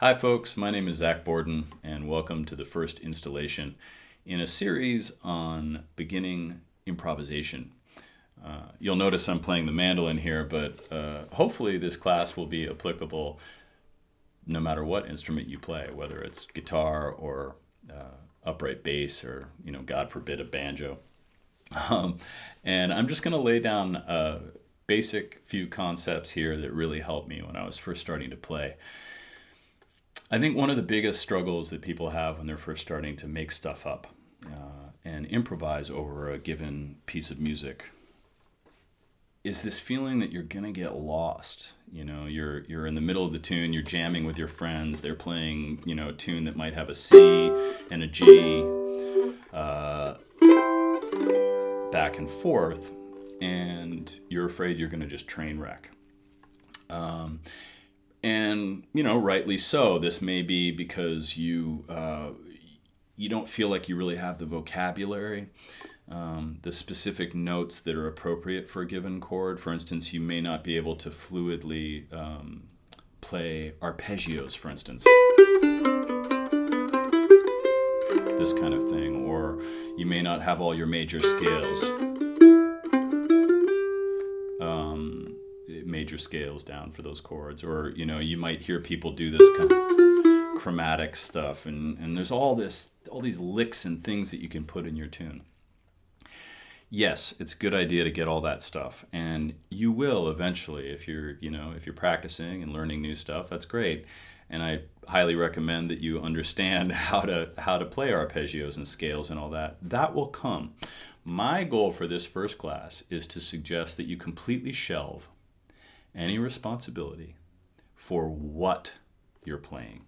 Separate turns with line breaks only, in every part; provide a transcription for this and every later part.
Hi, folks. My name is Zach Borden, and welcome to the first installation in a series on beginning improvisation. You'll notice I'm playing the mandolin here, but hopefully this class will be applicable no matter what instrument you play, whether it's guitar or upright bass or, God forbid, a banjo. And I'm just going to lay down a basic few concepts here that really helped me when I was first starting to play. I think one of the biggest struggles that people have when they're first starting to make stuff up and improvise over a given piece of music is this feeling that you're gonna get lost. You're in the middle of the tune, you're jamming with your friends, they're playing, a tune that might have a C and a G back and forth, and you're afraid you're gonna just train wreck. And, rightly so. This may be because you don't feel like you really have the vocabulary, the specific notes that are appropriate for a given chord. For instance, you may not be able to fluidly play arpeggios, for instance. This kind of thing. Or you may not have all your major scales. Major scales down for those chords, or you might hear people do this kind of chromatic stuff, and there's all these licks and things that you can put in your tune. Yes, it's a good idea to get all that stuff, and you will eventually if you're practicing and learning new stuff. That's great, and I highly recommend that you understand how to play arpeggios and scales and all that. That will come. My goal for this first class is to suggest that you completely shelve any responsibility for what you're playing,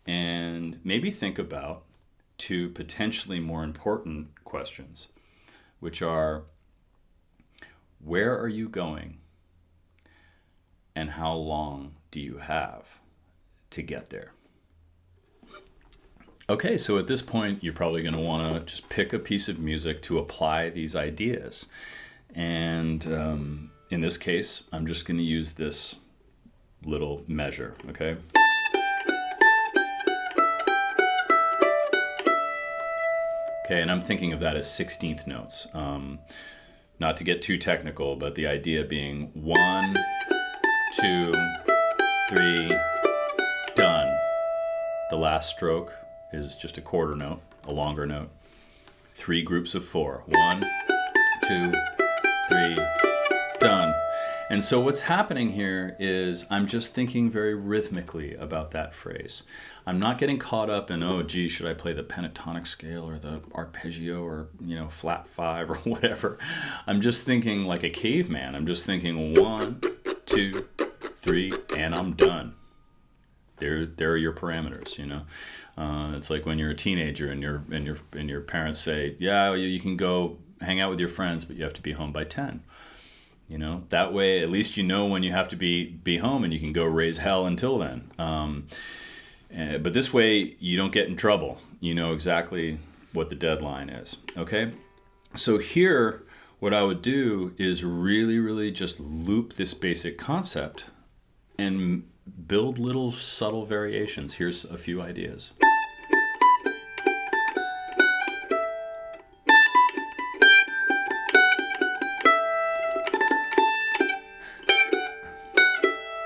and maybe think about two potentially more important questions, which are, where are you going and how long do you have to get there? Okay, so at this point you're probably going to want to just pick a piece of music to apply these ideas, and in this case, I'm just going to use this little measure, okay? Okay, and I'm thinking of that as 16th notes. Not to get too technical, but the idea being 1, 2, 3, done. The last stroke is just a quarter note, a longer note. 3 groups of 4. 1, 2, 3, done. And so what's happening here is I'm just thinking very rhythmically about that phrase. I'm not getting caught up in, oh, gee, should I play the pentatonic scale or the arpeggio or, flat 5 or whatever. I'm just thinking like a caveman. I'm just thinking 1, 2, 3, and I'm done. There are your parameters, It's like when you're a teenager and your parents say, yeah, you can go hang out with your friends, but you have to be home by 10. That way, at least when you have to be home, and you can go raise hell until then. But this way, you don't get in trouble. You know exactly what the deadline is. Okay? So here, what I would do is really, really just loop this basic concept and build little subtle variations. Here's a few ideas.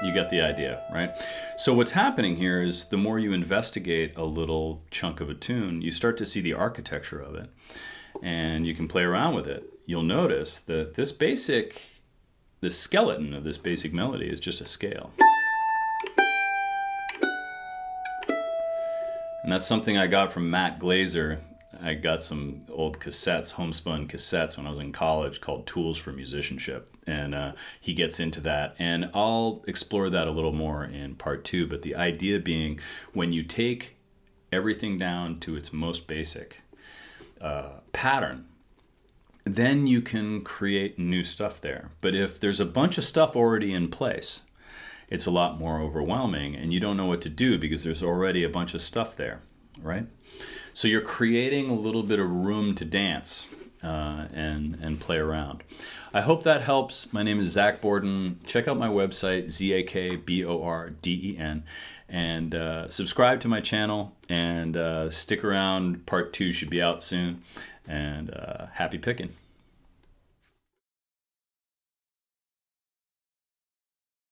You get the idea, right? So what's happening here is the more you investigate a little chunk of a tune, you start to see the architecture of it, and you can play around with it. You'll notice that the skeleton of this basic melody is just a scale. And that's something I got from Matt Glazer. I got some old cassettes, homespun cassettes when I was in college called Tools for Musicianship. And he gets into that. And I'll explore that a little more in part 2. But the idea being, when you take everything down to its most basic pattern, then you can create new stuff there. But if there's a bunch of stuff already in place, it's a lot more overwhelming, and you don't know what to do because there's already a bunch of stuff there, right? So you're creating a little bit of room to dance and play around. I hope that helps. My name is Zach Borden. Check out my website, ZAKBORDEN, and subscribe to my channel, and stick around. Part 2 should be out soon, and happy picking.